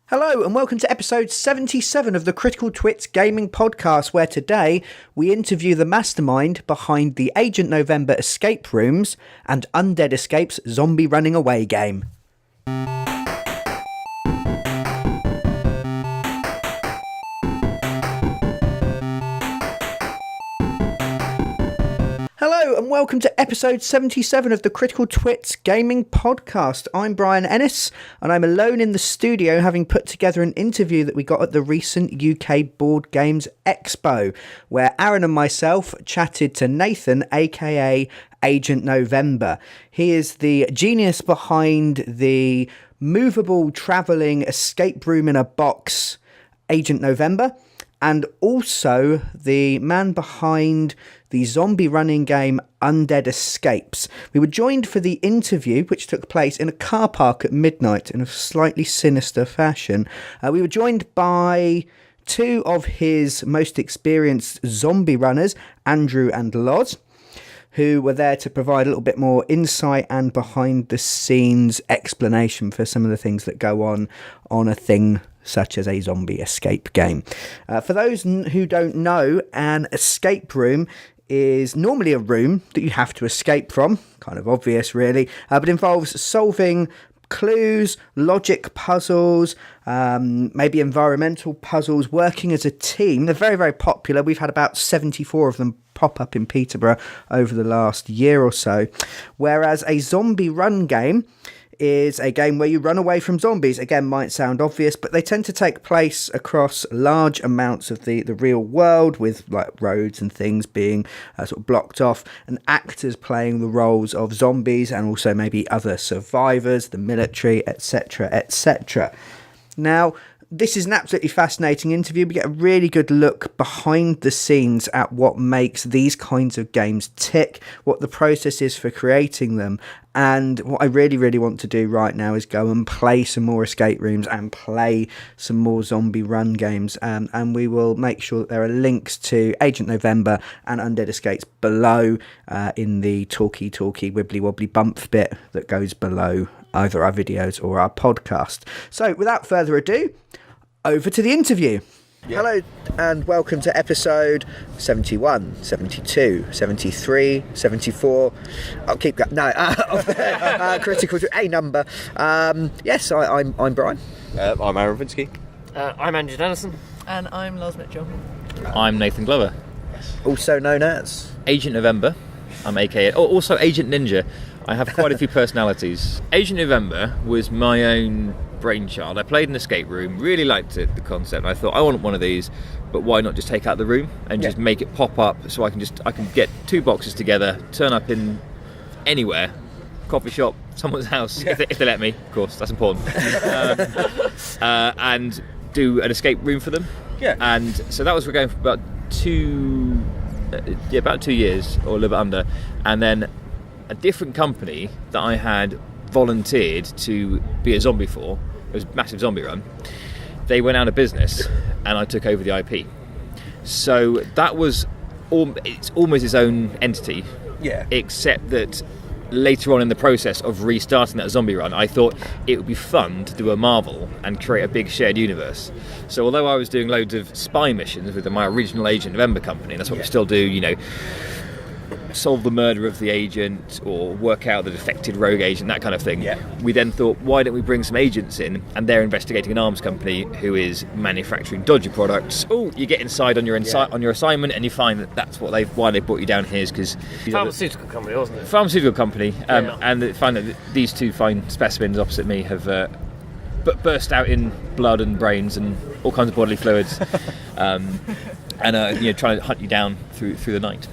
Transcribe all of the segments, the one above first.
Hello and welcome to episode 77 of the Critical Twits Gaming Podcast, where today we interview the mastermind behind the Agent November escape rooms and Undead Escape's zombie running away game. Hello and welcome to episode 77 of the Critical Twits Gaming Podcast. I'm Brian Ennis and I'm alone in the studio, having put together an interview that we got at the recent UK Board Games Expo, where Aaron and myself chatted to Nathan, aka Agent November. He is the genius behind the movable travelling escape room in a box Agent November, and also the man behind the zombie running game Undead Escapes. We were joined for the interview, which took place in a car park at midnight in a slightly sinister fashion. We were joined by two of his most experienced zombie runners, Andrew and Loz, who were there to provide a little bit more insight and behind the scenes explanation for some of the things that go on a thing such as a zombie escape game. For those who don't know, an escape room is normally a room that you have to escape from, kind of obvious really, but involves solving clues, logic puzzles, maybe environmental puzzles, working as a team. They're very, very popular. We've had about 74 of them pop up in Peterborough over the last year or so. Whereas a zombie run game is a game where you run away from zombies. Again, might sound obvious, but they tend to take place across large amounts of the real world, with like roads and things being sort of blocked off, and actors playing the roles of zombies and also maybe other survivors, the military, etc., etc. Now, this is an absolutely fascinating interview. We get a really good look behind the scenes at what makes these kinds of games tick, what the process is for creating them. And what I really, really want to do right now is go and play some more escape rooms and play some more zombie run games. And we will make sure that there are links to Agent November and Undead Escapes below in the talky, wibbly wobbly bump bit that goes below either our videos or our podcast. So without further ado, over to the interview. Yeah. Hello and welcome to episode 71, 72, 73, 74. I'll keep going. No, critical to a number. Yes, I'm Brian. I'm Aaron Vinsky. I'm Andrew Dennison. And I'm Loz Mitchell. I'm Nathan Glover. Also known as Agent November. I'm aka also Agent Ninja. I have quite a few personalities. Agent November was my own brainchild. I played an escape room, really liked it, the concept. I thought I want one of these, but why not just take out the room and just make it pop up, so I can get two boxes together, turn up in anywhere, coffee shop, someone's house, if they let me, of course, that's important, and do an escape room for them. Yeah. And so that was, we're going for about 2 years or a little bit under, and then a different company that I had volunteered to be a zombie for, it was a massive zombie run, they went out of business and I took over the IP. So that was it's almost its own entity, except that later on in the process of restarting that zombie run, I thought it would be fun to do a Marvel and create a big shared universe. So although I was doing loads of spy missions with my original Agent November company, that's what we still do, you know, solve the murder of the agent or work out the defected rogue agent, that kind of thing. We then thought, why don't we bring some agents in, and they're investigating an arms company who is manufacturing dodgy products. You get inside on your assignment and you find that that's why they brought you down here, is because pharmaceutical company, wasn't it? Pharmaceutical company, and they find that these two fine specimens opposite me have burst out in blood and brains and all kinds of bodily fluids, and trying to hunt you down through the night.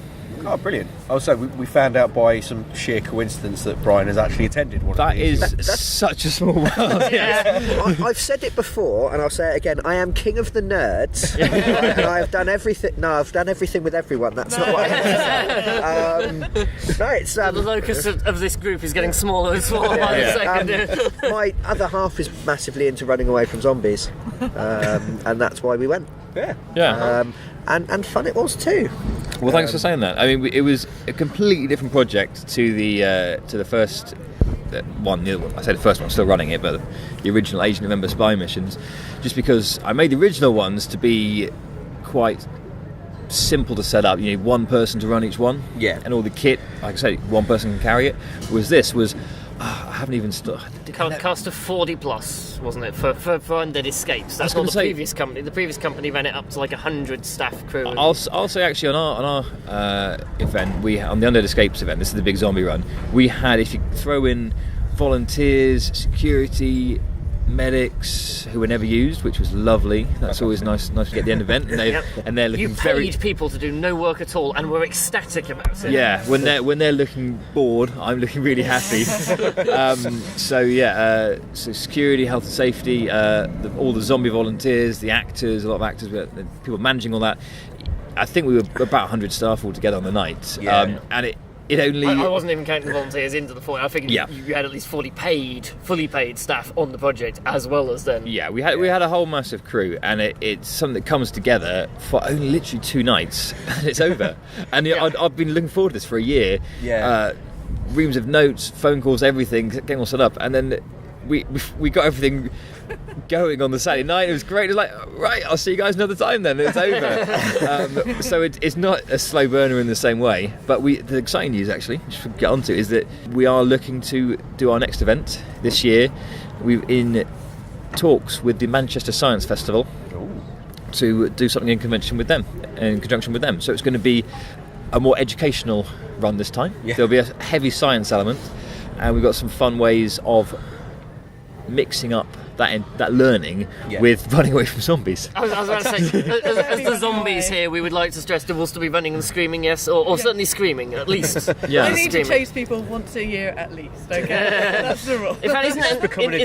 Oh, brilliant. Also, we found out by some sheer coincidence that Brian has actually attended one of these. That's such a small world. I've said it before, and I'll say it again. I am king of the nerds, and I have done everything. No, I've done everything with everyone. That's not what I meant. No, it's... the locus of this group is getting smaller and smaller by the second. My other half is massively into running away from zombies, and that's why we went. And fun it was too. Well, thanks for saying that. I mean, it was a completely different project to the first one. I say the first one, I'm still running it, but the original Agent November spy missions, just because I made the original ones to be quite simple to set up. You need one person to run each one, and all the kit, like I say, one person can carry it. Whereas this was, I haven't even started. Cost of 40 plus, wasn't it, for Undead Escapes? That's not the previous company. The previous company ran it up to like 100 staff crew. I'll say actually on our event, on the Undead Escapes event, this is the big zombie run. We had, if you throw in volunteers, security, medics who were never used, which was lovely. That's always nice to get the end event, and they're looking very. You paid people to do no work at all, and were ecstatic about it. Yeah, when they're looking bored, I'm looking really happy. So security, health and safety, all the zombie volunteers, the actors, a lot of actors, people managing all that. I think we were about 100 staff altogether on the night, and it only. I wasn't even counting the volunteers into the 40. I figured you had at least 40 fully paid staff on the project, as well as then. Yeah, we had a whole massive crew, and it's something that comes together for only literally 2 nights, and it's over. And I've been looking forward to this for a year. Yeah. Reams of notes, phone calls, everything, getting all set up, and then we got everything going on the Saturday night. It was great. It was like, right, I'll see you guys another time then. It's over. So it's not a slow burner in the same way. But the exciting news, actually, just to get onto, is that we are looking to do our next event this year. We're in talks with the Manchester Science Festival to do something in conjunction with them. So it's going to be a more educational run this time. There'll be a heavy science element, and we've got some fun ways of mixing up that learning with running away from zombies. I was about to say, as the zombies here, we would like to stress they will still be running and screaming, yes, or certainly screaming, at least. Yeah. They need to chase people once a year at least, okay? That's the rule. In fact, is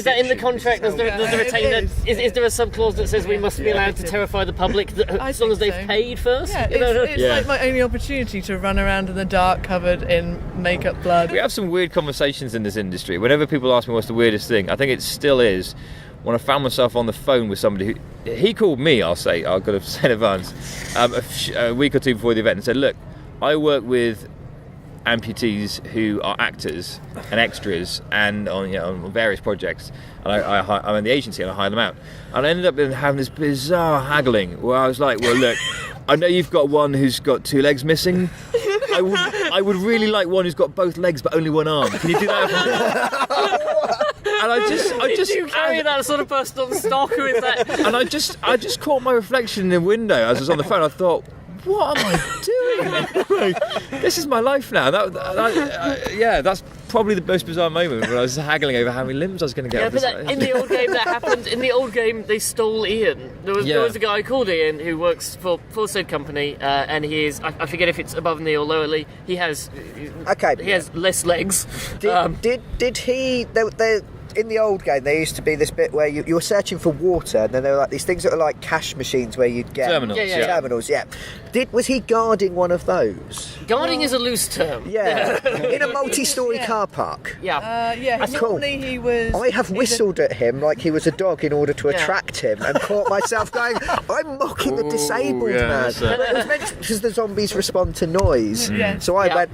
that in the contract? Does there is there a subclause that says we must be allowed to terrify the public as long as they've paid first? Yeah, it's like my only opportunity to run around in the dark covered in makeup blood. We have some weird conversations in this industry. Whenever people ask me what's the weirdest thing, I think it still is when I found myself on the phone with somebody who he called me, I've got to say in advance, a week or two before the event, and said, look, I work with amputees who are actors and extras and on various projects, and I'm in the agency and I hire them out, and I ended up having this bizarre haggling where I was like, well, look, I know you've got one who's got 2 legs missing. I would really like one who's got both legs but only one arm. Can you do that for me? And I just Did you carry that sort of person on stock, or is that? And I just caught my reflection in the window as I was on the phone. I thought, what am I doing? This is my life now. That's probably the most bizarre moment when I was haggling over how many limbs I was going to get. Yeah, but in the old game that happened. In the old game, they stole Ian. There was a guy called Ian who works for said company, and he is. I forget if it's above knee or lower knee. He has. He has less legs. Did he? In the old game, there used to be this bit where you were searching for water, and then there were like these things that were like cash machines where you'd get terminals. Yeah. Was he guarding one of those? Guarding is a loose term. Yeah. In a multi-storey car park. Normally he was. I have whistled at him like he was a dog in order to attract him, and caught myself going, I'm mocking the disabled man. It was meant because the zombies respond to noise. So I went,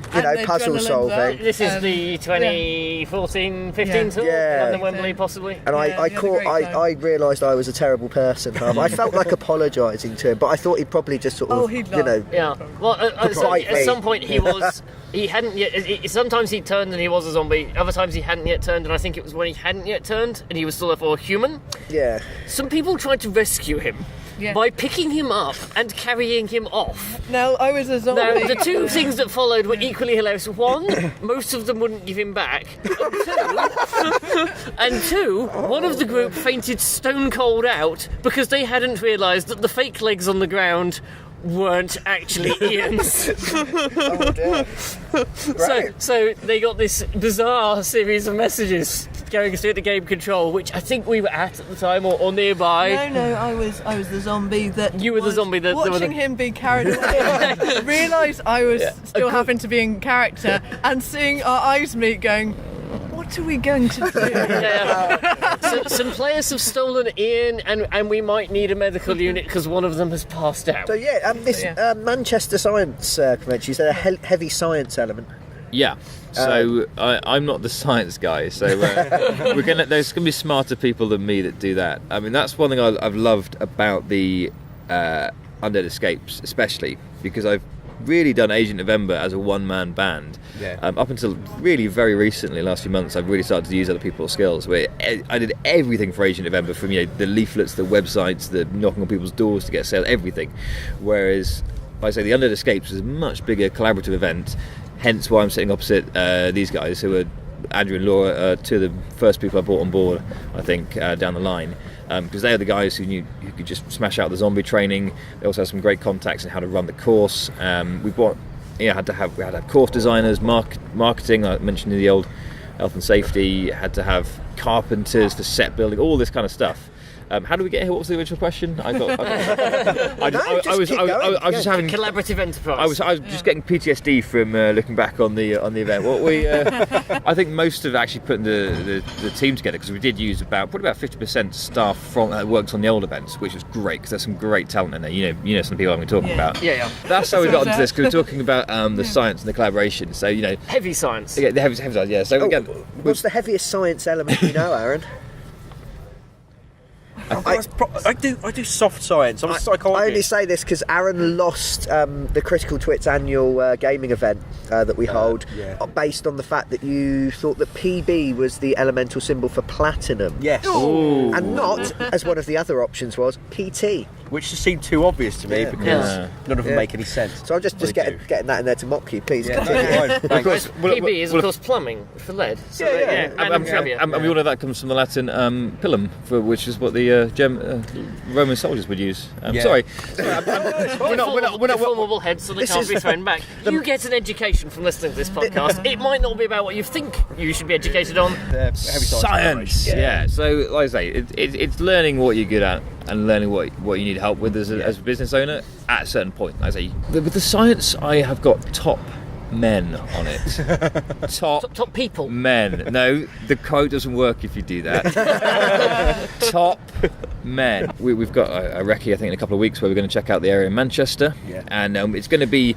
puzzle solving. This is the 2014-15 tour. Wembley, possibly. And I realised I was a terrible person. I felt like apologising to him, but I thought he'd probably just sort of, Yeah. Well, at some point he hadn't yet. Sometimes he turned and he was a zombie. Other times he hadn't yet turned, and I think it was when he hadn't yet turned and he was still therefore human. Yeah. Some people tried to rescue him. By picking him up and carrying him off. Now, I was a zombie. Now, the 2 things that followed were equally hilarious. 1, most of them wouldn't give him back. And 2, one of the group fainted stone cold out because they hadn't realised that the fake legs on the ground weren't actually Ian's. Oh dear. Right. So they got this bizarre series of messages going straight to game control, which I think we were at the time or nearby. No, I was the zombie that. You were the zombie that watching him be carried away. Realised I was still having to be in character, and seeing our eyes meet, going, what are we going to do? So, some players have stolen Ian, and we might need a medical unit because one of them has passed out. So Manchester Science Convention, is there a heavy science element? Yeah. So I'm not the science guy. So there's gonna be smarter people than me that do that. I mean, that's one thing I've loved about the Undead Escapes, especially because I've really done Agent November as a one-man band. Yeah. Up until really very recently, last few months, I've really started to use other people's skills. Where I did everything for Agent November, from the leaflets, the websites, the knocking on people's doors to get sales, everything. Whereas, like I say, the Undead Escapes is a much bigger collaborative event. Hence why I'm sitting opposite these guys, who are Andrew and Laura, two of the first people I brought on board, I think, down the line. Because they are the guys who could just smash out the zombie training. They also have some great contacts in how to run the course. We had to have course designers, marketing. I mentioned in the old health and safety. Had to have carpenters for set building, all this kind of stuff. How do we get here? What was the original question? I was just having collaborative enterprise. I was just getting PTSD from looking back on the event. What I think most of actually putting the team together, because we did use probably about 50% staff from that worked on the old events, which was great because there's some great talent in there. You know some people I've been talking about. Yeah. That's how we got into this, because we're talking about the science and the collaboration. So heavy science. Yeah, the heavy science. Yeah. So again, what's the heaviest science element you know, Aaron? I do soft science. I'm a psychologist. I only say this because Aaron lost the Critical Twits annual gaming event that we hold, based on the fact that you thought that PB was the elemental symbol for platinum. Yes. Ooh. And not, as one of the other options was, PT. Which just seemed too obvious to me because none of them make any sense. So I'm just getting that in there to mock you, please. Yeah, PB is, of course, plumbing for lead. So and we all know that comes from the Latin pilum, which is what the Roman soldiers would use. Sorry. We're not deformable heads, so they can't be thrown back. You get an education from listening to this podcast. It might not be about what you think you should be educated on. Heavy Science. Yeah. So, like I say, it's learning what you're good at and learning what you need help with as a business owner at a certain point. Like I say, with the science, I have got top men on it. Top people. Men. No, the quote doesn't work if you do that. Top men. We've got a recce, I think, in a couple of weeks where we're going to check out the area in Manchester. Yeah. And it's going to be,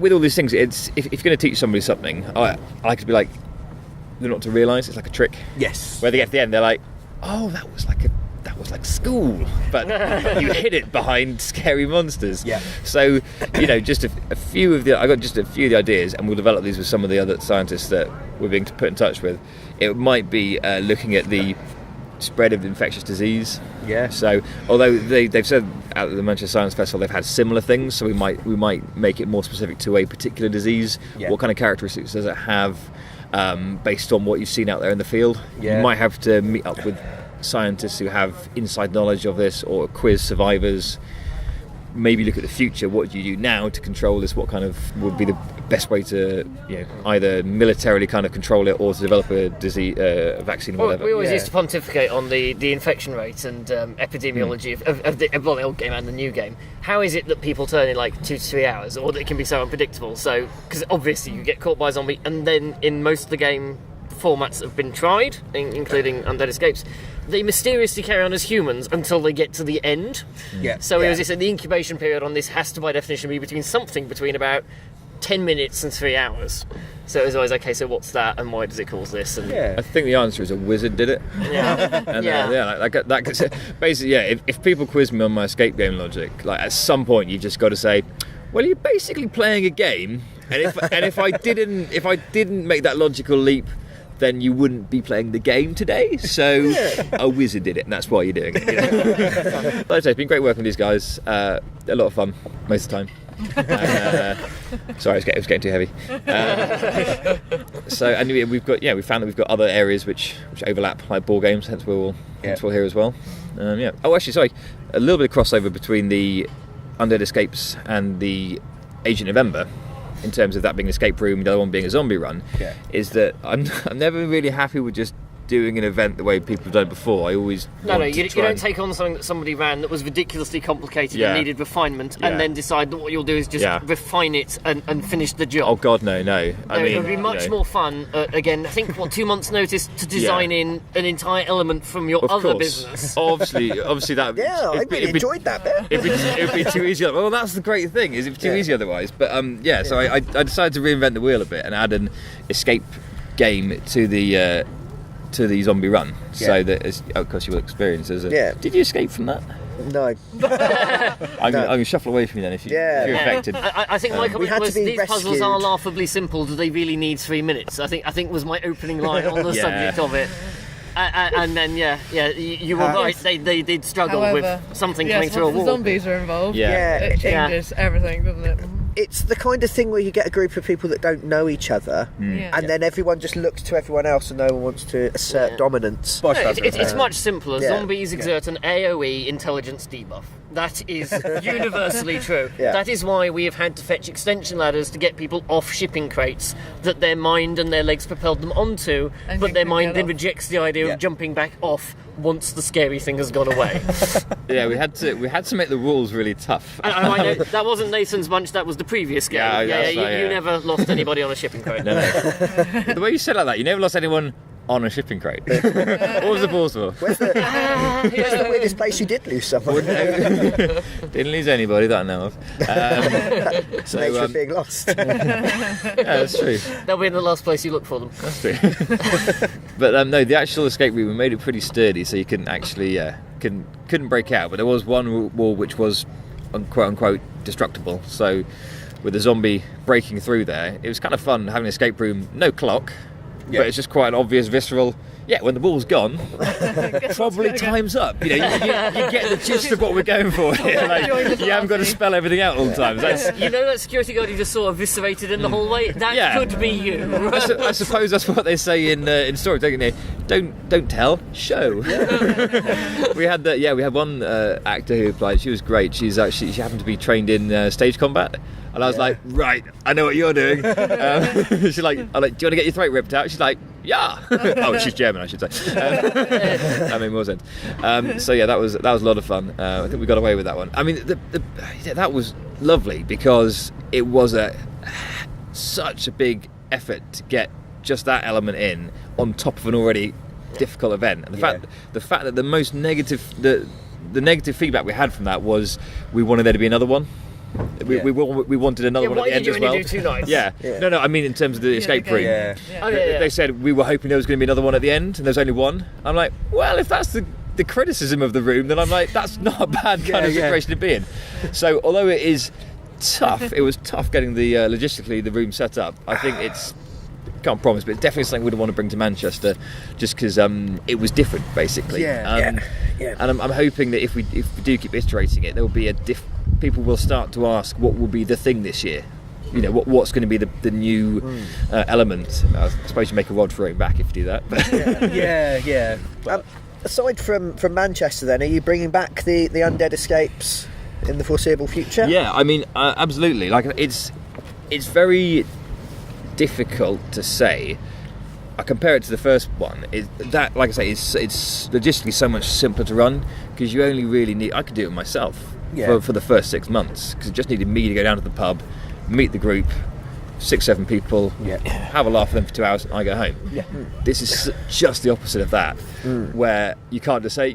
with all these things, if you're going to teach somebody something, I like to be like, they're not to realise it's like a trick. Yes. Where they get to the end, they're like, oh, that was like school, but you hid it behind scary monsters. Yeah. So, just a few of the ideas, and we'll develop these with some of the other scientists that we're being put in touch with. It might be looking at the spread of infectious disease. Yeah. So, although they've said at the Manchester Science Festival they've had similar things, so we might make it more specific to a particular disease. Yeah. What kind of characteristics does it have, based on what you've seen out there in the field? Yeah. You might have to meet up with scientists who have inside knowledge of this, or quiz survivors. Maybe look at the future. What do you do now to control this? What kind of would be the best way to either militarily kind of control it, or to develop a disease, vaccine, or whatever. We always used to pontificate on the infection rate and epidemiology of the old game and the new game. How is it that people turn in like 2 to 3 hours, or that it can be so unpredictable? So, because obviously you get caught by a zombie, and then in most of the game formats have been tried, including Undead Escapes, they mysteriously carry on as humans until they get to the end. Yeah. So as I said, the incubation period on this has to, by definition, be between about 10 minutes and 3 hours. So it was always, okay, so what's that, and why does it cause this? And I think the answer is a wizard did it. Yeah. And, basically, if people quiz me on my escape game logic, like at some point you've just got to say, well, you're basically playing a game, and if I didn't make that logical leap, then you wouldn't be playing the game today. So a wizard did it, and that's why you're doing it. Like I say, it's been great working with these guys. A lot of fun most of the time. Sorry, it was getting too heavy. We found that we've got other areas which overlap, like ball games. Hence we're here as well. Oh, actually, sorry, a little bit of crossover between the Undead Escapes and the Agent November, in terms of that being an escape room, the other one being a zombie run, is that I'm never really happy with just doing an event the way people have done it before. I always you don't take on something that somebody ran that was ridiculously complicated and needed refinement, and then decide that what you'll do is just refine it and finish the job. Oh God, no. I mean, it would be much more fun. Again, I think 2 months' notice to design in an entire element from your other business. Obviously that. Yeah, I really enjoyed that bit. It'd be too easy. Well, that's the great thing. Is it too easy otherwise? But so I decided to reinvent the wheel a bit and add an escape game to the zombie run, so that of course you will experience as a. Yeah. Did you escape from that? No. I'm going to shuffle away from you then if you're affected. I think my comment was these puzzles are laughably simple. Do they really need 3 minutes? I think was my opening line on the subject of it. And then you were right. They did struggle with something coming through a wall. The zombies are involved. It changes everything, doesn't it? It's the kind of thing where you get a group of people that don't know each other, and then everyone just looks to everyone else, and no one wants to assert dominance. No, it's much simpler. Zombies exert an AOE intelligence debuff. That is universally true. That is why we have had to fetch extension ladders to get people off shipping crates that their mind and their legs propelled them onto, but their mind then rejects the idea of jumping back off once the scary thing has gone away. We had to make the rules really tough. And I know that wasn't Nathan's bunch, that was the previous game. You never lost anybody on a shipping crate. No. The way you said it like that, you never lost anyone on a shipping crate. What was the pause for? Where's the weirdest place you did lose someone? Didn't lose anybody that I know of. So nature of being lost. That's true. They'll be in the last place you look for them. That's true. But no, the actual escape route, we made it pretty sturdy, so you couldn't actually couldn't break out. But there was one wall which was quote unquote destructible. So with the zombie breaking through there, it was kind of fun having an escape room, no clock. But it's just quite an obvious, visceral. Yeah, when the ball's gone, probably time's up. You get the gist of what we're going for here. You haven't got to spell everything out all the time. That security guard you just saw eviscerated in the hallway? That could be you. I suppose that's what they say in story, don't they? Don't tell, show. We had one actor who applied. She was great. She happened to be trained in stage combat. And I was like, right, I know what you're doing. She's like, do you want to get your throat ripped out? She's like, yeah. Oh, she's German, I should say. That made more sense. That was a lot of fun. I think we got away with that one. I mean, that was lovely because it was such a big effort to get just that element in on top of an already difficult event. And the fact that the most negative, the negative feedback we had from that was we wanted there to be another one. We wanted another one at the end as well. Why did you only do 2 nights? No, I mean in terms of the escape room. They said we were hoping there was going to be another one at the end, and there's only one. I'm like, well, if that's the criticism of the room, then I'm like, that's not a bad kind of situation to be in. So although it is tough, it was tough getting the logistically the room set up. I think can't promise, but it's definitely something we'd want to bring to Manchester, just because it was different, basically. And I'm hoping that if we do keep iterating it, there will be people will start to ask what will be the thing this year. What's going to be the new element. I suppose you make a rod for it back if you do that. But, aside from Manchester, then, are you bringing back the Undead Escapes in the foreseeable future? Yeah, I mean, absolutely. Like it's very difficult to say. I compare it to the first one. Like I say, it's logistically so much simpler to run because you only really need. I could do it myself for the first 6 months because it just needed me to go down to the pub, meet the group, 6-7 people, have a laugh with them for 2 hours, and I go home. This is just the opposite of that, where you can't just say,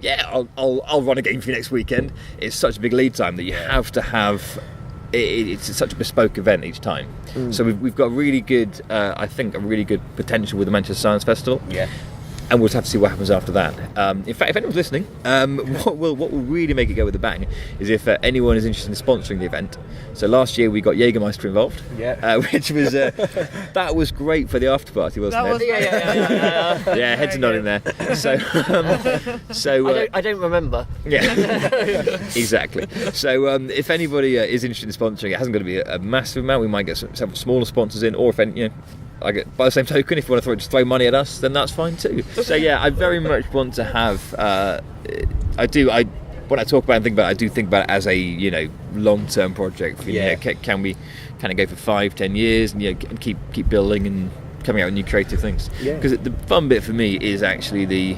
I'll run a game for you next weekend. It's such a big lead time that you have to have. It's such a bespoke event each time. So we've got really good, I think, a really good potential with the Manchester Science Festival. And we'll just have to see what happens after that. In fact, if anyone's listening, what will really make it go with a bang is if anyone is interested in sponsoring the event. So last year we got Jägermeister involved, which was that was great for the after party, wasn't it? Yeah, heads are nodding there. So I don't remember. Yeah, exactly. So if anybody is interested in sponsoring, it hasn't got to be a massive amount. We might get some smaller sponsors in, or if any, by the same token, if you want to throw money at us, then that's fine too. So I very much want to have. When I talk about and think about it, I do think about it as a long-term project. Can we kind of go for 5-10 years and keep building and coming out with new creative things. Because the fun bit for me is actually the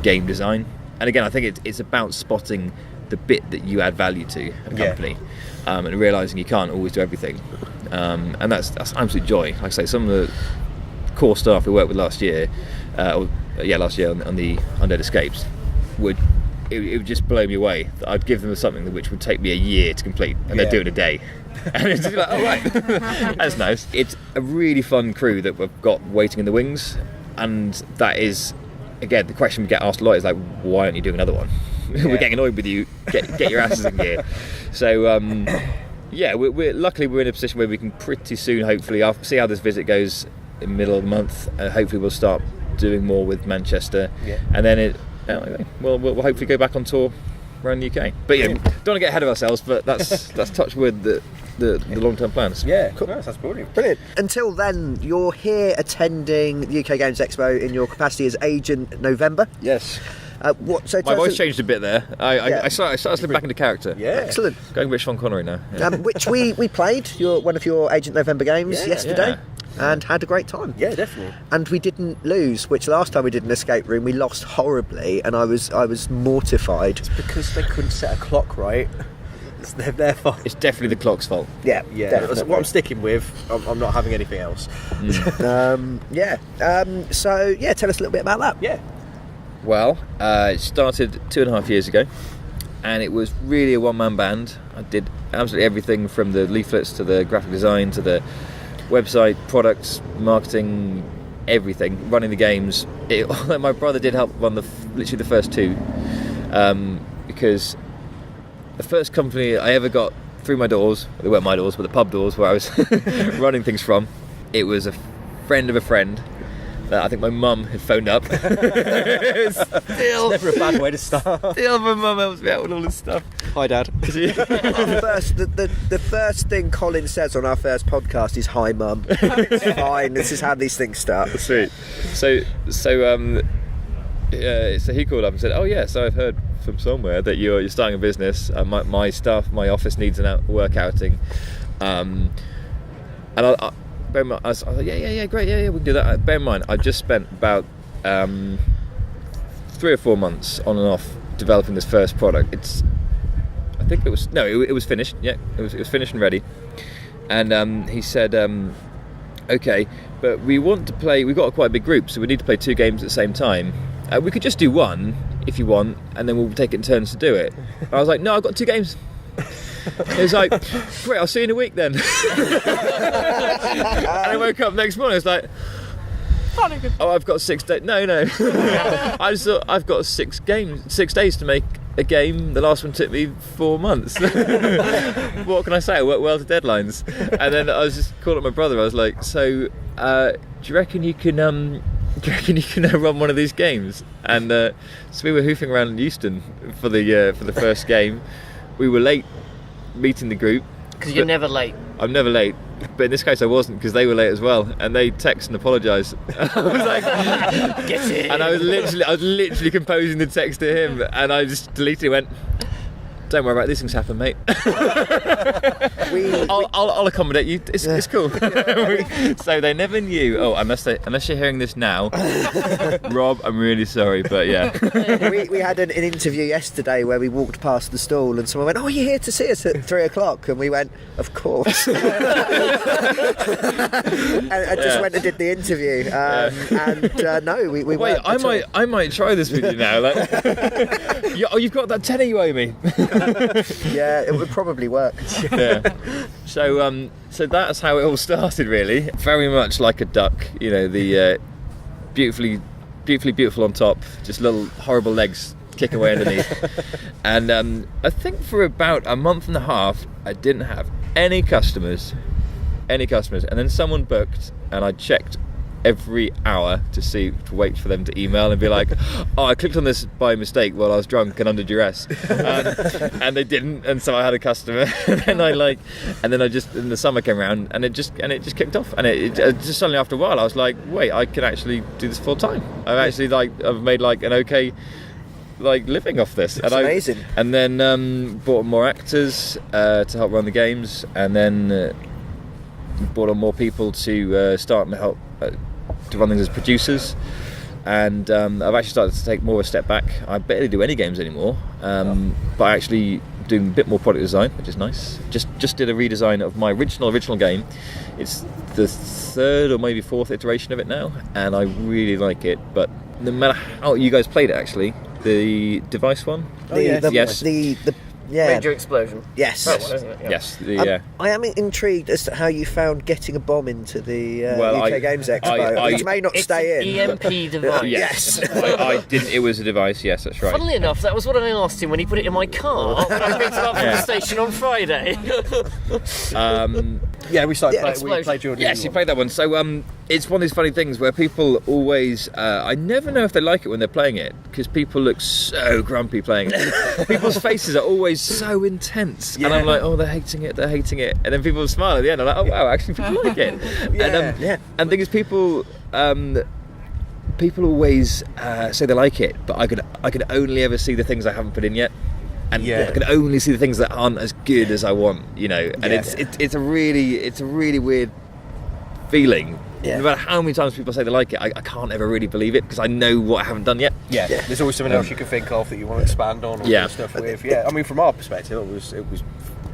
game design. And again, I think it's about spotting the bit that you add value to a company, and realising you can't always do everything. And that's absolute joy. Like I say, some of the core staff we worked with last year on the Undead Escapes it would just blow me away. I'd give them something which would take me a year to complete, and they'd do it in a day. And it's just like, oh right, that's nice. It's a really fun crew that we've got waiting in the wings, and that is, again, the question we get asked a lot is like, why aren't you doing another one? We're getting annoyed with you. Get your asses in gear. So we're luckily we're in a position where we can pretty soon, hopefully, I'll see how this visit goes in the middle of the month. Hopefully we'll start doing more with Manchester, and then we'll hopefully go back on tour around the UK. But don't want to get ahead of ourselves. But that's touch wood the long-term plans. Yeah, cool. No, that's brilliant. Until then, you're here attending the UK Games Expo in your capacity as Agent November. Yes. My voice changed a bit there. I started slipping back into character. Yeah, excellent. Going a bit Sean Connery now. Which we played one of your Agent November games yesterday. And had a great time. Yeah, definitely. And we didn't lose, which last time we did an escape room, we lost horribly, and I was mortified. It's because they couldn't set a clock right. It's their fault. It's definitely the clock's fault. Yeah. That's what I'm sticking with. I'm not having anything else. So tell us a little bit about that. Yeah. Well, it started 2.5 years ago, and it was really a one-man band. I did absolutely everything from the leaflets to the graphic design to the website, products, marketing, everything, running the games. My brother did help run literally the first two, because the first company I ever got through my doors, they weren't my doors, but the pub doors where I was running things from, it was a friend of a friend that I think my mum had phoned up. Still, it's never a bad way to start. Still, my mum helps me out with all this stuff. Hi, Dad. The first thing Colin says on our first podcast is "Hi, Mum." It's fine. This is how these things start. Sweet. So he called up and said, "Oh yeah, so I've heard from somewhere that you're starting a business. My office needs a work outing." And I was like, yeah, great, yeah, we can do that. Bear in mind, I just spent about 3 or 4 months on and off developing this first product. It was finished. Yeah, it was finished and ready. And he said, okay, but we want to play. We've got quite a big group, so we need to play 2 games at the same time. We could just do one if you want, and then we'll take it in turns to do it. I was like, no, I've got 2 games. It was like, great, I'll see you in a week then. And I woke up next morning, I was like, oh, I've got 6 days. No. I just thought, I've got 6 days to make a game. The last one took me 4 months. What can I say? I work well to deadlines. And then I was just calling up my brother. I was like, so do you reckon you can run one of these games? And so we were hoofing around Euston for the first game. We were late meeting the group. Because you're never late. I'm never late. But in this case I wasn't, because they were late as well. And they texted and apologised. I was like... Get it. And I was literally composing the text to him. And I just deleted it and went... Don't worry about it, these things happen, mate. I'll accommodate you. It's cool. So they never knew. Oh, unless you're hearing this now, Rob, I'm really sorry, but yeah. We had an interview yesterday where we walked past the stall and someone went, "Oh, you're here to see us at 3:00?" And we went, "Of course." And I just went and did the interview. No, we wait. weren't. I might try this with you now. Like, you've got that tenner you owe me. Yeah, it would probably work. Yeah. So that's how it all started, really. Very much like a duck, the beautifully beautiful on top, just little horrible legs kicking away underneath. And I think for about a month and a half, I didn't have any customers, and then someone booked, and I checked every hour to wait for them to email and be like, "Oh, I clicked on this by mistake while I was drunk and under duress," and they didn't, and so I had a customer. And then the summer came around, and it just kicked off, and it just suddenly after a while I was like, wait, I can actually do this full time. I've made an okay living off this. It's amazing. And then brought on more actors to help run the games, and then brought on more people to start to run things as producers. And I've actually started to take more of a step back. I barely do any games anymore, but I actually doing a bit more product design, which is nice. Just did a redesign of my original game. It's the third or maybe fourth iteration of it now, and I really like it. But no matter how you guys played it, actually, the device one, Yes. Major Explosion. Yes. That one, isn't it? Yeah. Yes. I am intrigued as to how you found getting a bomb into the UK Games Expo, I- which may not It's stay an in. EMP device. Yes. I didn't. It was a device. Yes, that's right. Funnily enough, that was what I asked him when he put it in my car when I picked it up from the station on Friday. We started Yeah, we played Jordan. Yes, you played that one. So it's one of these funny things where people always. I never know if they like it when they're playing it because people look so grumpy playing it. People's faces are always so intense, and I'm like, oh, they're hating it, and then people smile at the end. I'm like, oh wow, actually people like it. And thing is, people always say they like it, but I could only ever see the things I haven't put in yet. And I can only see the things that aren't as good as I want, you know. And it's a really weird feeling. No matter how many times people say they like it, I can't ever really believe it because I know what I haven't done yet. There's always something else you can think of that you want to expand on. Or stuff with. I mean, from our perspective, it was.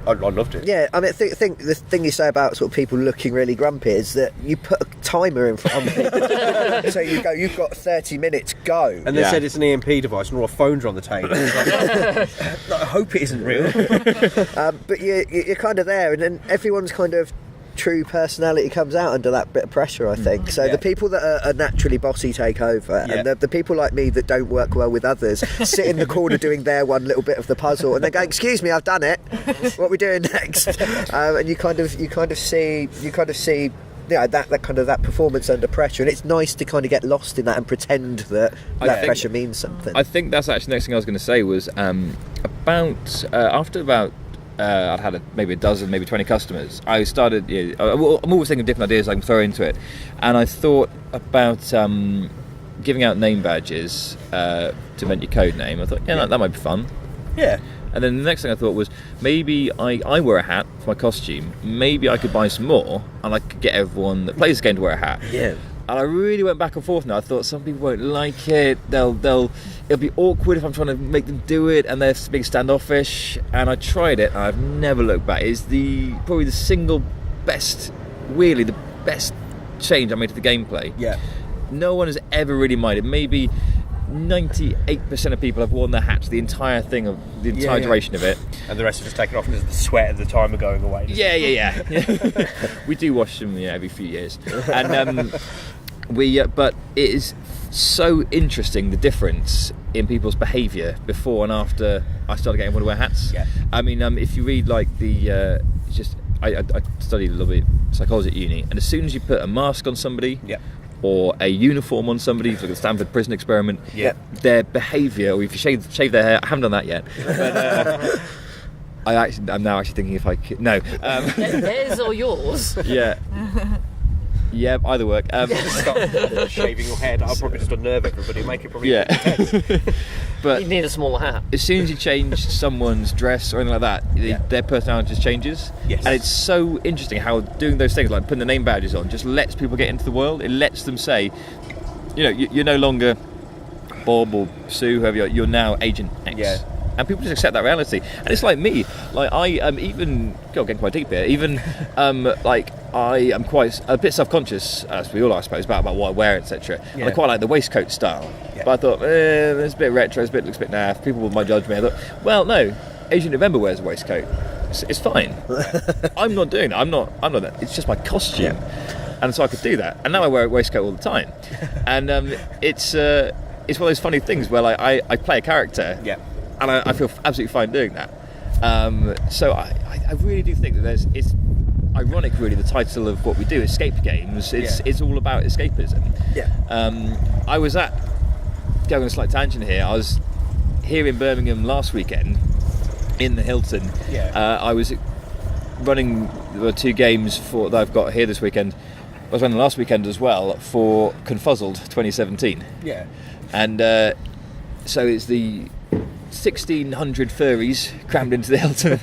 I loved it. Yeah, I mean, I think the thing you say about sort of people looking really grumpy is that you put a timer in front of people. So you go, you've got 30 minutes, go. And they said it's an EMP device and all our phones are on the table. I hope it isn't real. But you're kind of there, and then everyone's kind of true personality comes out under that bit of pressure, I think. So the people that are naturally bossy take over, and the people like me that don't work well with others sit in the corner doing their one little bit of the puzzle, and they go, "Excuse me, I've done it. What are we doing next?" And you kind of see. That performance under pressure, and it's nice to kind of get lost in that and pretend that pressure means something. I think that's actually the next thing I was going to say was after I'd had maybe a dozen, maybe 20 customers. I started. I'm always thinking of different ideas I can throw into it, and I thought about giving out name badges to vent your code name. I thought, that might be fun. Yeah. And then the next thing I thought was maybe I wear a hat for my costume. Maybe I could buy some more, and I could get everyone that plays the game to wear a hat. Yeah. And I really went back and forth now. I thought some people won't like it. It'll be awkward if I'm trying to make them do it, and they're being standoffish. And I tried it, and I've never looked back. It's probably the single best, really the best change I made to the gameplay. Yeah. No one has ever really minded. Maybe 98% of people have worn their hats the entire thing of the entire duration of it, and the rest are just taken off because the sweat and the time are going away. Yeah. We do wash them every few years, and but it is so interesting the difference in people's behaviour before and after I started getting everyone to wear hats. Yeah. I mean, if you read like I studied a little bit psychology at uni, and as soon as you put a mask on somebody, or a uniform on somebody, like the Stanford Prison Experiment, their behaviour, or if you shave their hair, I haven't done that yet. But, I'm now actually thinking if I could. No. Theirs or yours? Yeah. Yeah, either work. Stop shaving your head. I'll probably just unnerve everybody, make it probably intense. But you need a smaller hat. As soon as you change someone's dress or anything like that, their personality just changes. Yes. And it's so interesting how doing those things, like putting the name badges on, just lets people get into the world. It lets them say, you're no longer Bob or Sue, whoever you're now Agent X. Yeah. And people just accept that reality. And it's like me. Like I even getting quite deep here. Even I am quite a bit self-conscious, as we all are, I suppose, about what I wear, etc. Yeah. And I quite like the waistcoat style. Yeah. But I thought, it's a bit retro, looks a bit naff. People might judge me. I thought, well, no, Agent November wears a waistcoat. It's fine. I'm not doing that. I'm not that. It's just my costume. Yeah. And so I could do that. And now I wear a waistcoat all the time. And it's one of those funny things where I play a character. Yeah. And I feel absolutely fine doing that. So I really do think that it's ironic, really, the title of what we do, Escape Games. It's all about escapism. Yeah. I was going on a slight tangent here. I was here in Birmingham last weekend in the Hilton. Yeah. I was running two games that I've got here this weekend. I was running last weekend as well for Confuzzled 2017. Yeah. And so it's the 1,600 furries crammed into the Hilton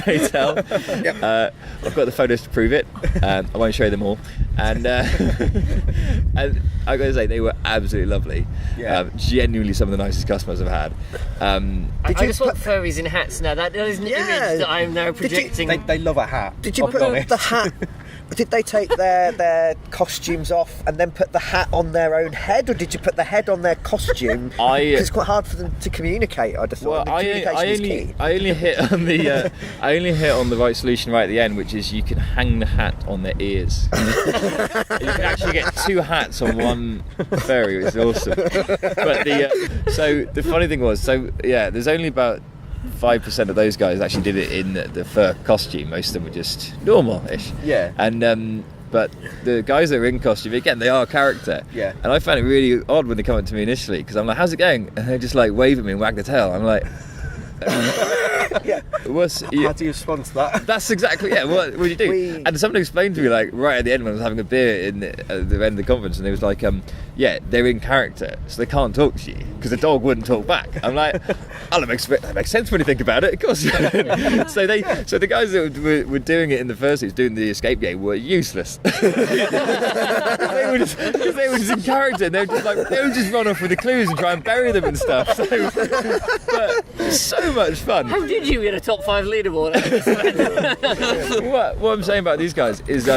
Hotel. Yep. I've got the photos to prove it. I won't show them all. And I've got to say, they were absolutely lovely. Yeah. Genuinely some of the nicest customers I've had. I just want furries in hats now. That is an image that I'm now projecting. They love a hat. Did you put the hat... Did they take their costumes off and then put the hat on their own head, or did you put the head on their costume? Because it's quite hard for them to communicate. I'd have thought. Well, I only hit on the right solution right at the end, which is you can hang the hat on their ears. You can actually get 2 hats on one furry, which is awesome. But so the funny thing was, there's only about 5% of those guys actually did it in the fur costume. Most of them were just normal-ish. Yeah. And but the guys that were in costume, again, they are a character. Yeah. And I found it really odd when they come up to me initially, because I'm like, "How's it going?" And they just like wave at me and wag the tail. I'm like, yeah. How do you respond to that? That's exactly what do you do? And someone explained to me, like, right at the end when I was having a beer at the end of the conference, and they was like, they're in character, so they can't talk to you because the dog wouldn't talk back. I'm like, that makes sense when you think about it. Of course. So the guys that were doing it in the first place, doing the escape game, were useless. Because they were just in character, and they would just run off with the clues and try and bury them and stuff. But so much fun. How did you get a top 5 leaderboard? What I'm saying about these guys is,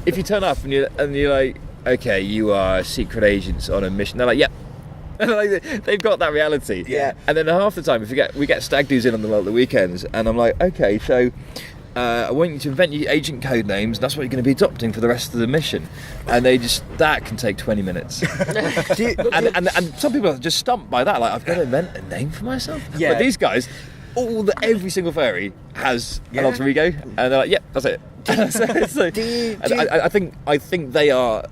if you turn up and you're like, okay, you are secret agents on a mission, they're like, yep. They've got that reality. Yeah. And then half the time, we get stag do's in on the weekends, and I'm like, okay, so I want you to invent your agent code names, and that's what you're going to be adopting for the rest of the mission. And that can take 20 minutes. and some people are just stumped by that. Like, I've got to invent a name for myself. Yeah. But these guys, every single furry has an alter ego, and they're like, yep, that's it. I think they are.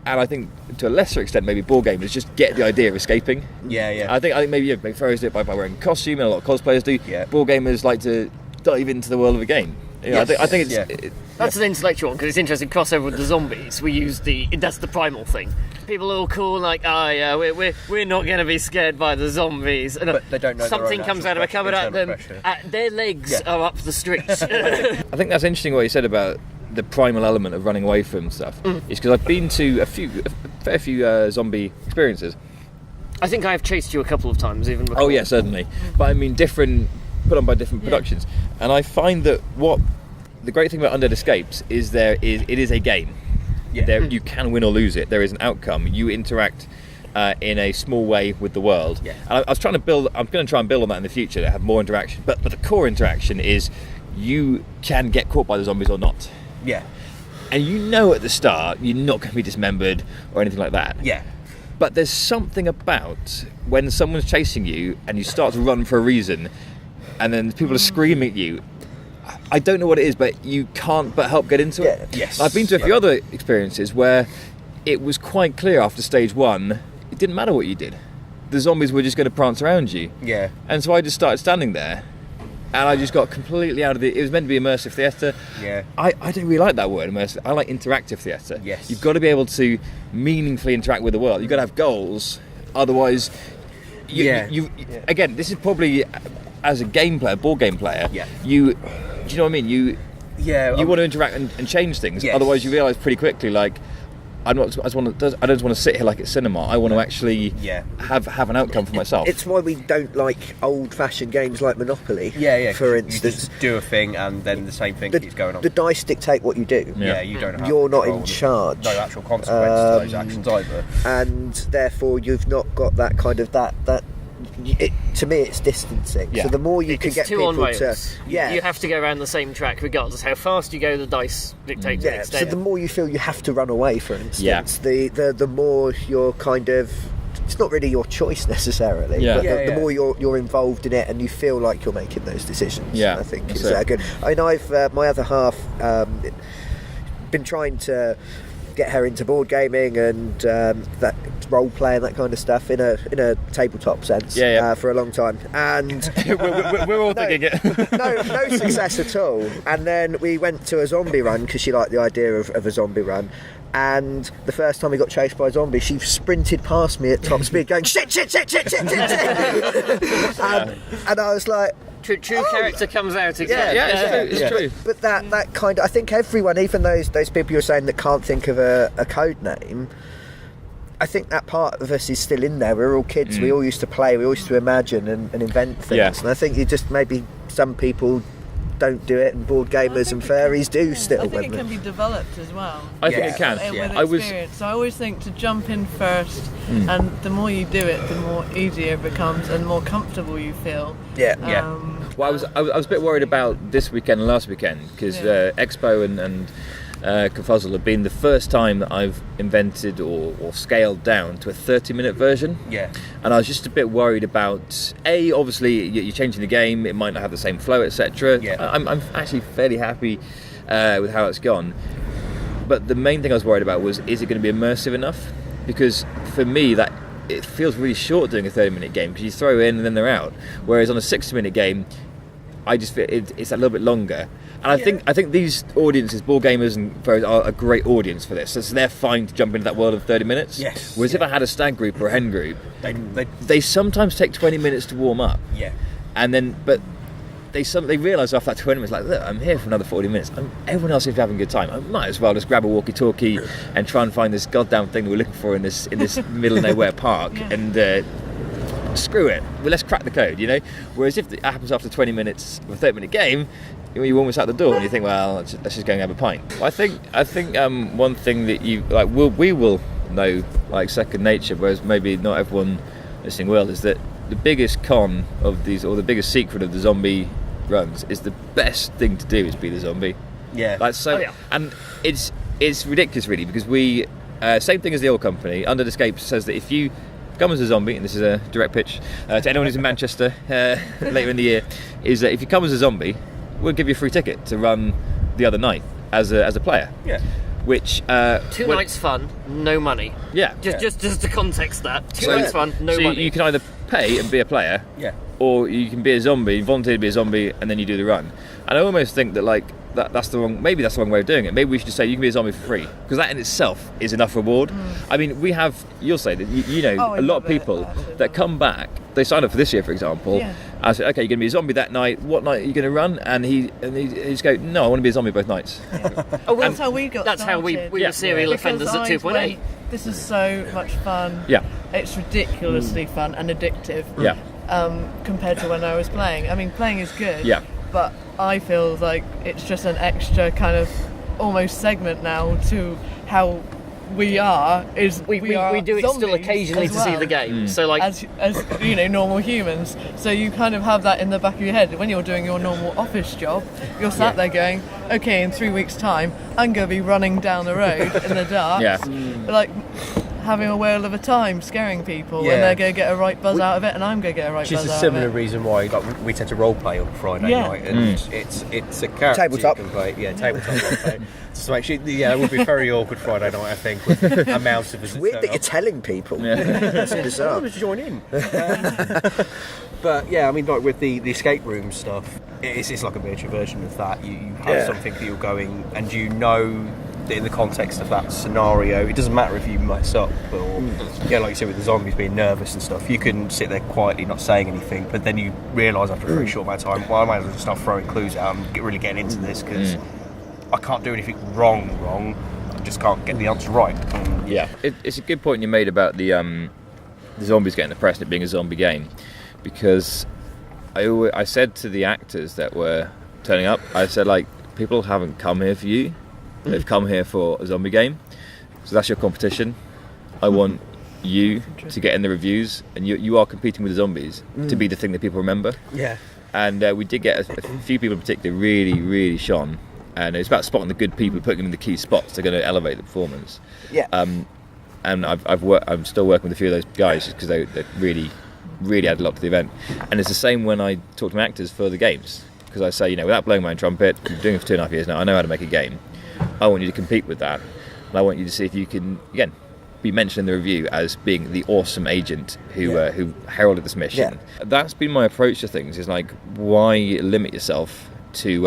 And I think to a lesser extent, maybe board gamers just get the idea of escaping. Yeah. I think maybe furries do it by wearing costume, and a lot of cosplayers do. Yeah. Board gamers like to dive into the world of a game. I think it's. That's an intellectual one, because it's interesting. Crossover with the zombies, that's the primal thing. People are all cool, like, we're not going to be scared by the zombies. And but they don't know something comes out of a cupboard at them. Their legs are up the streets. I think that's interesting what you said about the primal element of running away from stuff. Is because I've been to a fair few zombie experiences. I think I have chased you a couple of times, even before. Oh yeah, certainly. But I mean, put on by different productions. And I find that the great thing about Undead Escapes is it is a game. Yeah. You can win or lose it. There is an outcome. You interact in a small way with the world. Yeah. And I'm going to try and build on that in the future to have more interaction. But the core interaction is you can get caught by the zombies or not. Yeah. And at the start you're not going to be dismembered or anything like that. Yeah. But there's something about when someone's chasing you and you start to run for a reason, and then people are screaming at you. I don't know what it is, but you can't but help get into it. Yes. I've been to a few other experiences where it was quite clear after stage 1, it didn't matter what you did. The zombies were just going to prance around you. Yeah. And so I just started standing there, and I just got completely out of it was meant to be immersive theatre. Yeah. I don't really like that word, immersive. I like interactive theatre. Yes. You've got to be able to meaningfully interact with the world. You've got to have goals, otherwise again, this is probably, as a board game player, do you know what I mean? You want to interact and change things. Yes. Otherwise, you realise pretty quickly, like, I don't want to sit here like it's cinema. I want to actually have an outcome for myself. It's why we don't like old-fashioned games like Monopoly. For instance, you just do a thing and then the same thing keeps going on. The dice dictate what you do. Yeah, you don't have. You're not in charge. No actual consequence to those actions either. And therefore, you've not got that kind of that. To me, it's distancing. So the more you can get people to, you have to go around the same track regardless how fast you go. The dice dictate the next day. So the more you feel you have to run away, for instance, the more you're kind of. It's not really your choice necessarily, but the more you're involved in it and you feel like you're making those decisions. I think is good. I mean, I've my other half been trying to get her into board gaming and that role play and that kind of stuff in a tabletop sense for a long time, and we're all thinking it. no success at all. And then we went to a zombie run because she liked the idea of a zombie run. And the first time we got chased by a zombie, she sprinted past me at top speed, going shit. And I was like, True character comes out. Exactly. Yeah, it's true. But that kind of, I think everyone, even those people you're saying that can't think of a code name, I think that part of us is still in there. We're all kids. We all used to play. We all used to imagine and invent things. Yeah. And I think you just maybe some people don't do it, and board gamers and furries do still. I think it can be developed as well. I think it can. With experience. So I always think to jump in first, and the more you do it, the more easier it becomes, and the more comfortable you feel. Well, I was a bit worried about this weekend and last weekend because Expo and Confuzzle have been the first time that I've invented or scaled down to a 30-minute version. Yeah. And I was just a bit worried about, obviously you're changing the game, it might not have the same flow, etc. Yeah. I'm actually fairly happy with how it's gone. But the main thing I was worried about was, is it going to be immersive enough? Because for me, that it feels really short doing a 30-minute game because you throw in and then they're out. Whereas on a 60-minute game, I just feel it's a little bit longer. And I think these audiences, board gamers and pros, are a great audience for this. So they're fine to jump into that world of 30 minutes. Yes. Whereas if I had a stag group or a hen group, they sometimes take 20 minutes to warm up. Yeah. And then, but they realise after that 20 minutes, like, look, I'm here for another 40 minutes. Everyone else is having a good time. I might as well just grab a walkie-talkie and try and find this goddamn thing that we're looking for in this middle of nowhere park and. Screw it. Well, let's crack the code, you know. Whereas if it happens after 20 minutes of a 30-minute game, you're almost out the door and you think, well, let's just go and have a pint. I think one thing that you like, we will know like second nature, whereas maybe not everyone listening will, is that the biggest con of these, or the biggest secret of the zombie runs, is the best thing to do is be the zombie. Yeah. Like so, and it's ridiculous really because we same thing as the old company. Under the Escape says that if you come as a zombie, and this is a direct pitch to anyone who's in Manchester later in the year, is that if you come as a zombie, we'll give you a free ticket to run the other night as a player. Yeah. Which 2 nights fun, no money. Yeah. Just to context that. 2 nights fun, no money. You can either pay and be a player, or you can be a zombie, volunteer to be a zombie, and then you do the run. And I almost think that like that's the wrong way of doing it. Maybe we should just say you can be a zombie for free, because that in itself is enough reward. I mean, you'll say that you know a lot of people that come back, they sign up for this year, for example. I say, okay, you're going to be a zombie that night. What night are you going to run? And he just go, no, I want to be a zombie both nights. That's how we got That's started. how we were serial offenders at 2.8. This is so much fun. Yeah. It's ridiculously fun and addictive. Yeah. Compared to when I was playing. I mean, playing is good. Yeah. But I feel like it's just an extra kind of almost segment now to how we are. We do it still occasionally to see the game. So like as you know, normal humans. So you kind of have that in the back of your head when you're doing your normal office job. You're sat there going, okay, in 3 weeks' time, I'm going to be running down the road in the dark, like having a whale of a time scaring people, and they're going to get a right buzz out of it, and I'm going to get a right buzz out of it. Which is a similar reason why we tend to role play on Friday night, and it's a character tabletop. You can play. Yeah, tabletop role play. So actually, it would be a very awkward Friday night, I think, with a mouse of us. It's weird that you're telling people. It's bizarre. Let's join in. But yeah, I mean, like with the escape room stuff, it's like a miniature version of that. You have something that you're going, and you know that in the context of that scenario, it doesn't matter if you mess up or, like you said with the zombies being nervous and stuff, you can sit there quietly not saying anything, but then you realise after a very short amount of time, well, I might as well just start throwing clues out and really getting into this because I can't do anything wrong. I just can't get the answer right. It's a good point you made about the zombies getting the press and it being a zombie game, because I said to the actors that were turning up, I said, like, people haven't come here for you, they've come here for a zombie game, so that's your competition. I want you to get in the reviews, and you are competing with the zombies to be the thing that people remember. And we did get a few people in particular really shone, and it's about spotting the good people, putting them in the key spots that are going to elevate the performance. And I'm still working with a few of those guys just because they really add a lot to the event. And it's the same when I talk to my actors for the games, because I say, without blowing my own trumpet, I'm doing it for 2.5 years now, I know how to make a game. I want you to compete with that. and I want you to see if you can again be mentioned in the review as being the awesome agent who heralded this mission. That's been my approach to things. Is like, why limit yourself to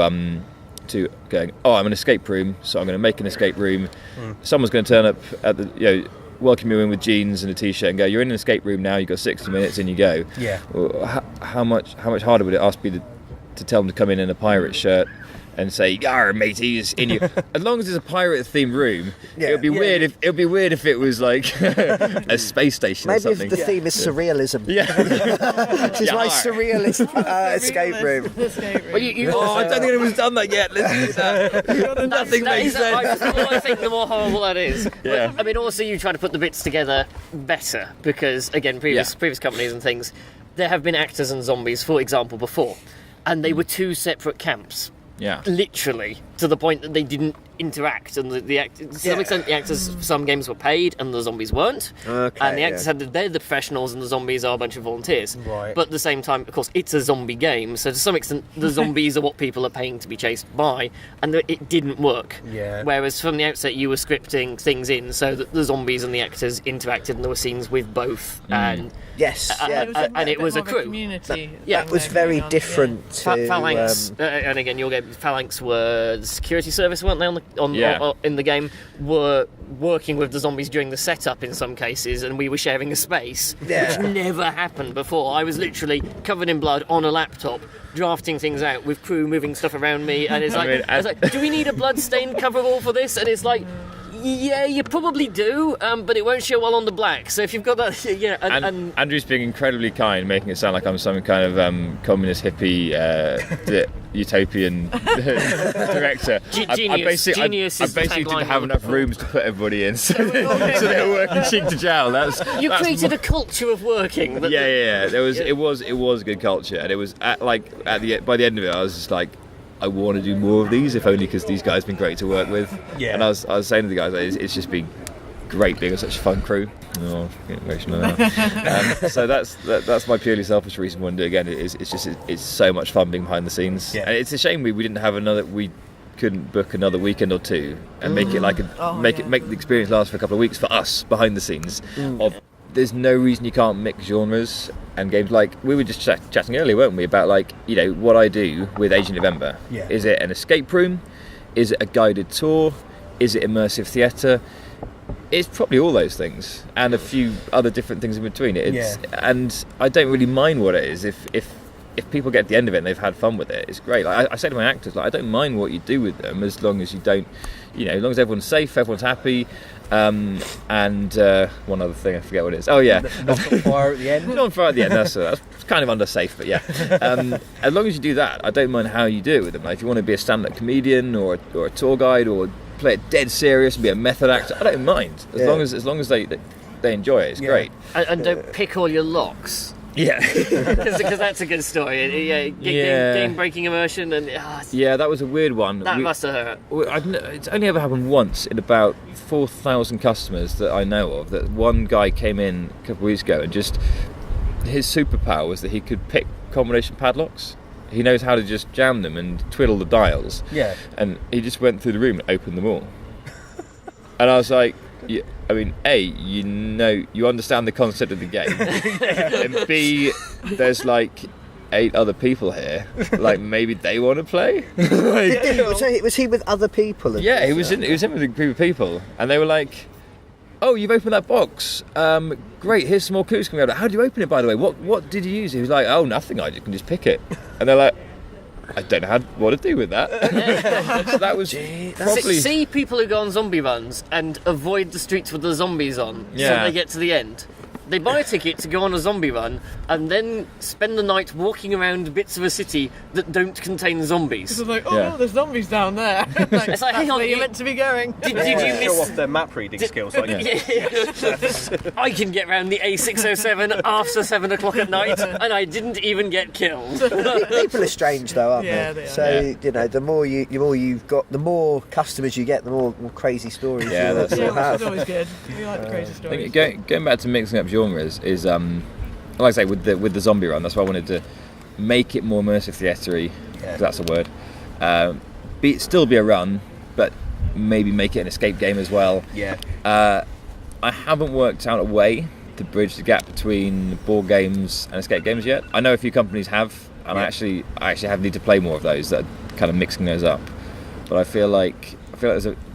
going, I'm an escape room, so I'm going to make an escape room. Someone's going to turn up at the welcome you in with jeans and a t-shirt and go, you're in an escape room now, you've got 60 minutes and you go. Well, how much harder would it be to tell them to come in a pirate shirt and say, "Yar, mateys," in you? As long as it's a pirate-themed room, it would be weird. If it was like a space station or something. Maybe if the theme is surrealism. This is my surrealist escape room. I don't think anyone's done that yet. Let's use that. Nothing makes sense. I think the more horrible that is. But, I mean, also you try to put the bits together better because, again, previous companies and things, there have been actors and zombies, for example, before, and they were two separate camps. Literally, to the point that they didn't interact, and to some extent the actors, some games were paid and the zombies weren't, and the actors they're the professionals and the zombies are a bunch of volunteers. But at the same time, of course, it's a zombie game, so to some extent the zombies are what people are paying to be chased by, and it didn't work. Whereas from the outset you were scripting things in so that the zombies and the actors interacted, and there were scenes with both, and it was a crew. Community. That was very different to Phalanx, and again, your game, Phalanx were the security service, weren't they? In the game, were working with the zombies during the setup in some cases, and we were sharing a space, which never happened before. I was literally covered in blood on a laptop, drafting things out with crew moving stuff around me, and it's like, I was like, do we need a blood-stained coverall for this? And it's like, yeah, you probably do, but it won't show well on the black. So if you've got that, and Andrew's being incredibly kind, making it sound like I'm some kind of communist hippie utopian director. Genius. I basically didn't have enough rooms to put everybody in, so they were working cheek to jowl. You created a culture of working. It was a good culture, and it was by the end of it, I was just like, I want to do more of these, if only because these guys have been great to work with. And I was saying to the guys, it's just been great being such a fun crew. Getting emotional now. So that's my purely selfish reason for wanting to do it again. It's so much fun being behind the scenes. And it's a shame we didn't have we couldn't book another weekend or two and make it make the experience last for a couple of weeks for us behind the scenes. There's no reason you can't mix genres and games. Like we were just chatting earlier, weren't we, about what I do with Agent of Ember. Is it an escape room? Is it a guided tour? Is it immersive theatre? It's probably all those things and a few other different things in between. And I don't really mind what it is if people get to the end of it and they've had fun with it. It's great. I say to my actors, I don't mind what you do with them as long as you don't, as long as everyone's safe, everyone's happy. And one other thing, I forget what it is. Oh yeah, not on fire at the end. Not on fire at the end. That's kind of under safe, but yeah. As long as you do that, I don't mind how you do it with them. Like if you want to be a stand-up comedian or a tour guide or play it dead serious and be a method actor, I don't mind as long as they enjoy it. It's great. And don't pick all your locks. Yeah, because that's a good story. Game breaking immersion, and that was a weird one. That must have hurt. It's only ever happened once in about 4,000 customers that I know of. That one guy came in a couple of weeks ago, and just his superpower was that he could pick combination padlocks. He knows how to just jam them and twiddle the dials. Yeah, and he just went through the room and opened them all. And I was like, I mean, A, you understand the concept of the game, and B, there's 8 other people here. Maybe they want to play. So was he with other people? Yeah, he was in with a group of people, and they were like, "Oh, you've opened that box. Great. Here's some more clues coming out. How do you open it, by the way? What did you use?" He was like, "Oh, nothing. I can just pick it." And they're like, I don't know what to do with that. So that was probably... See people who go on zombie runs and avoid the streets with the zombies on, so they get to the end. They buy a ticket to go on a zombie run and then spend the night walking around bits of a city that don't contain zombies. It's like, there's zombies down there. It's like, hang on, you're meant to be going. Did you miss... Show off their map reading skills. I can get round the A607 after 7 o'clock at night, and I didn't even get killed. People are strange, though, aren't they? They are. So the more you've got, the more customers you get, the more crazy stories you'll have. Which is always good. We like the crazy stories. Going back to mixing up genres is like I say with the zombie run, that's why I wanted to make it more immersive theatre-y, if that's a word. Still be a run, but maybe make it an escape game as well. Yeah. I haven't worked out a way to bridge the gap between board games and escape games yet. I know a few companies have, and I actually have need to play more of those that are kind of mixing those up. But I feel like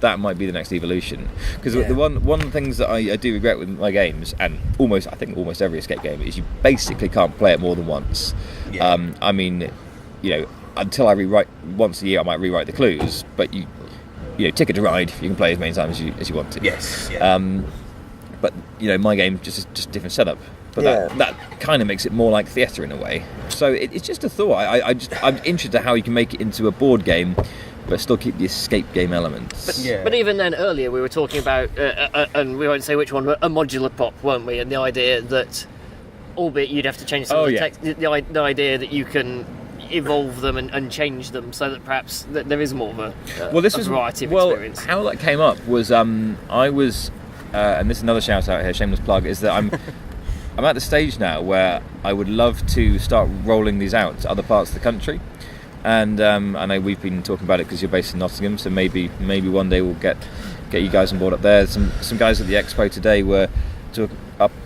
that might be the next evolution. Because the one of the things that I do regret with my games, and I think almost every escape game, is you basically can't play it more than once. Yeah. I mean, until I rewrite once a year, I might rewrite the clues. But you Ticket to Ride, you can play as many times as you want to. Yes. Yeah. But my game just a different setup. But that kind of makes it more like theatre in a way. So it's just a thought. I'm interested in how you can make it into a board game, but still keep the escape game elements. But even then, earlier we were talking about, and we won't say which one, but a modular pop, weren't we? And the idea that, albeit you'd have to change some of the text, the idea that you can evolve them and change them so that perhaps there is more of a variety of experience. How that came up was I was, and this is another shout out here, shameless plug, is that I'm at the stage now where I would love to start rolling these out to other parts of the country. And I know we've been talking about it because you're based in Nottingham, so maybe one day we'll get you guys on board up there. Some guys at the expo today were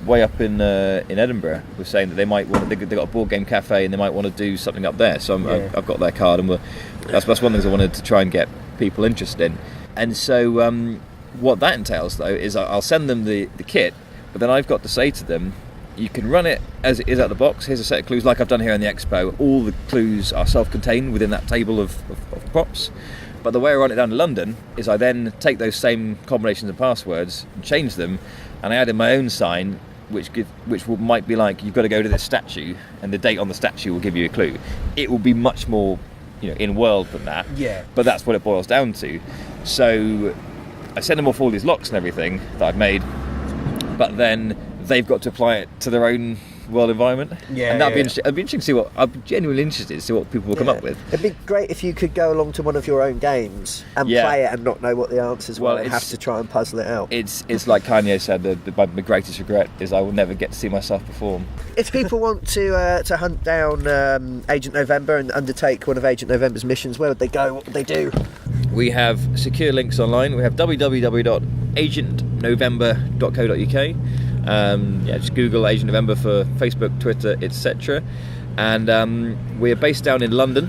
way up in Edinburgh were saying that they might they've got a board game cafe and they might want to do something up there. So I've got their card, and that's one of the things I wanted to try and get people interested in. And so what that entails though is I'll send them the kit, but then I've got to say to them, you can run it as it is out of the box. Here's a set of clues like I've done here in the expo. All the clues are self-contained within that table of props. But the way I run it down to London is I then take those same combinations of passwords and change them, and I add in my own sign, which might be like, you've got to go to this statue, and the date on the statue will give you a clue. It will be much more, in world than that. Yeah. But that's what it boils down to. So I send them off all these locks and everything that I've made, but then they've got to apply it to their own world environment. Yeah, and that'd be interesting. I'd be interested to see I'm genuinely interested to see what people will come up with. It'd be great if you could go along to one of your own games and play it and not know what the answers were and have to try and puzzle it out. It's like Kanye said, my greatest regret is I will never get to see myself perform. If people want to hunt down Agent November and undertake one of Agent November's missions, where would they go? What would they do? We have secure links online. We have www.agentnovember.co.uk. Just Google Agent November for Facebook, Twitter, etc. And we're based down in London.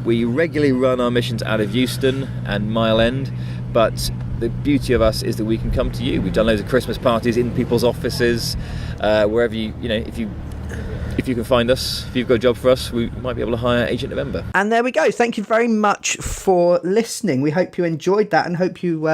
We regularly run our missions out of Euston and Mile End, but the beauty of us is that we can come to you. We've done loads of Christmas parties in people's offices, wherever if you can find us, if you've got a job for us, we might be able to hire Agent November. And there we go. Thank you very much for listening. We hope you enjoyed that and hope you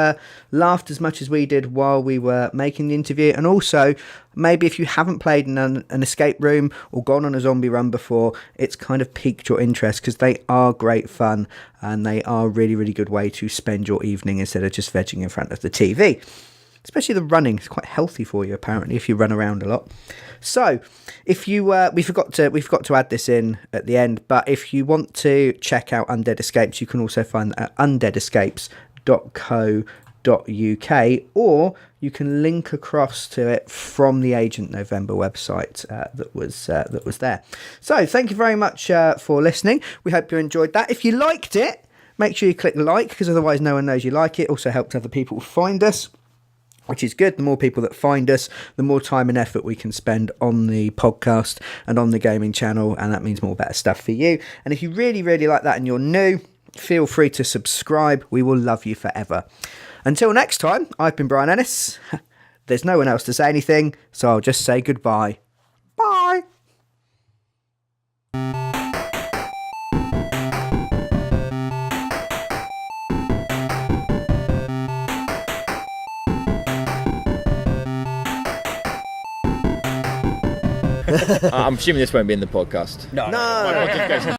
laughed as much as we did while we were making the interview. And also, maybe if you haven't played in an escape room or gone on a zombie run before, it's kind of piqued your interest, because they are great fun and they are a really, really good way to spend your evening instead of just vegging in front of the TV. Especially the running is quite healthy for you, apparently, if you run around a lot. So, if you we forgot to add this in at the end, but if you want to check out Undead Escapes, you can also find that at undeadescapes.co.uk, or you can link across to it from the Agent November website that was there. So, thank you very much for listening. We hope you enjoyed that. If you liked it, make sure you click like, because otherwise no one knows you like it. Also helps other people find us, which is good. The more people that find us, the more time and effort we can spend on the podcast and on the gaming channel, and that means more better stuff for you. And if you really, really like that and you're new, feel free to subscribe. We will love you forever. Until next time, I've been Brian Ennis. There's no one else to say anything, so I'll just say goodbye. Bye! I'm assuming this won't be in the podcast. No.